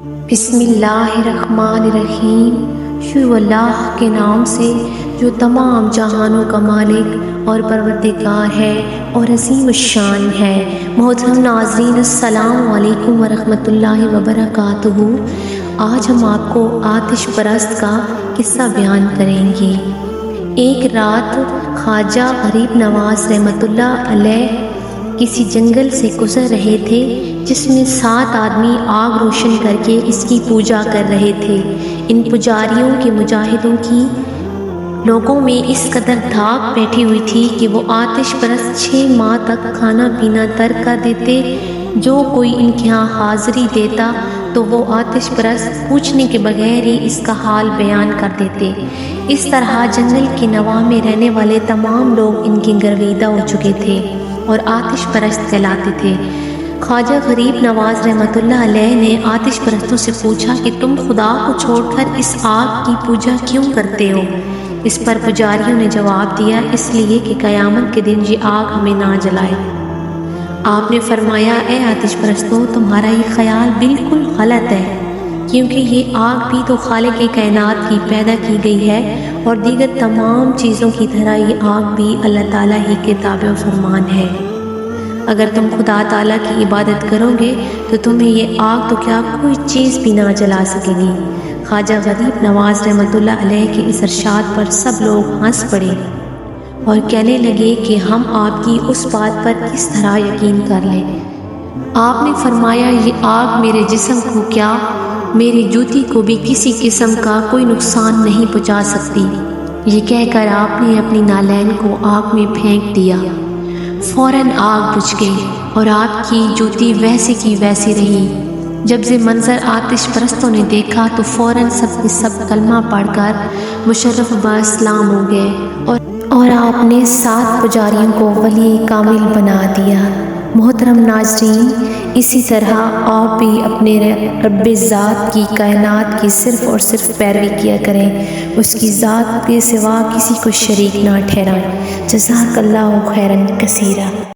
بسم اللہ الرحمن الرحیم، شروع اللہ کے نام سے جو تمام جہانوں کا مالک اور پروردگار ہے اور عظیم الشان ہے۔ محترم ناظرین، السلام علیکم ورحمۃ اللہ وبرکاتہ۔ آج ہم آپ کو آتش پرست کا قصہ بیان کریں گے۔ ایک رات خواجہ غریب نواز رحمۃ اللہ علیہ کسی جنگل سے گزر رہے تھے جس میں 7 آدمی آگ روشن کر کے اس کی پوجا کر رہے تھے۔ ان پجاریوں کے مجاہدوں کی لوگوں میں اس قدر دھاک بیٹھی ہوئی تھی کہ وہ آتش پرست 6 ماہ تک کھانا پینا ترک کر دیتے۔ جو کوئی ان کے ہاں حاضری دیتا تو وہ آتش پرست پوچھنے کے بغیر ہی اس کا حال بیان کر دیتے۔ اس طرح جنگل کے نواح میں رہنے والے تمام لوگ ان کے گرویدہ ہو چکے تھے اور آتش پرست کہلاتے تھے۔ خواجہ غریب نواز رحمۃ اللہ علیہ نے آتش پرستوں سے پوچھا کہ تم خدا کو چھوڑ کر اس آگ کی پوجا کیوں کرتے ہو؟ اس پر پجاریوں نے جواب دیا، اس لیے کہ قیامت کے دن یہ آگ ہمیں نہ جلائے۔ آپ نے فرمایا، اے آتش پرستوں، تمہارا یہ خیال بالکل غلط ہے، کیونکہ یہ آگ بھی تو خالق کائنات کی پیدا کی گئی ہے اور دیگر تمام چیزوں کی طرح یہ آگ بھی اللہ تعالیٰ ہی کے تابع و فرمان ہے۔ اگر تم خدا تعالیٰ کی عبادت کرو گے تو تمہیں یہ آگ تو کیا کوئی چیز بھی نہ جلا سکے گی۔ خواجہ غریب نواز رحمۃ اللہ علیہ کے اس ارشاد پر سب لوگ ہنس پڑے اور کہنے لگے کہ ہم آپ کی اس بات پر کس طرح یقین کر لیں۔ آپ نے فرمایا، یہ آگ میرے جسم کو کیا، میری جوتی کو بھی کسی قسم کا کوئی نقصان نہیں پہنچا سکتی۔ یہ کہہ کر آپ نے اپنی نالین کو آگ میں پھینک دیا۔ فوراً آگ بجھ گئی اور آپ کی جوتی ویسی کی ویسی رہی۔ جب یہ منظر آتش پرستوں نے دیکھا تو فوراً سب کے سب کلمہ پڑھ کر مشرف با اسلام ہو گئے اور آپ نے 7 پجاریوں کو ولی کامل بنا دیا۔ محترم ناظرین، اسی طرح آپ بھی اپنے رب ذات کی کائنات کی صرف اور صرف پیروی کیا کریں، اس کی ذات کے سوا کسی کو شریک نہ ٹھہرائیں۔ جزاک اللہ خیرا کثیرا۔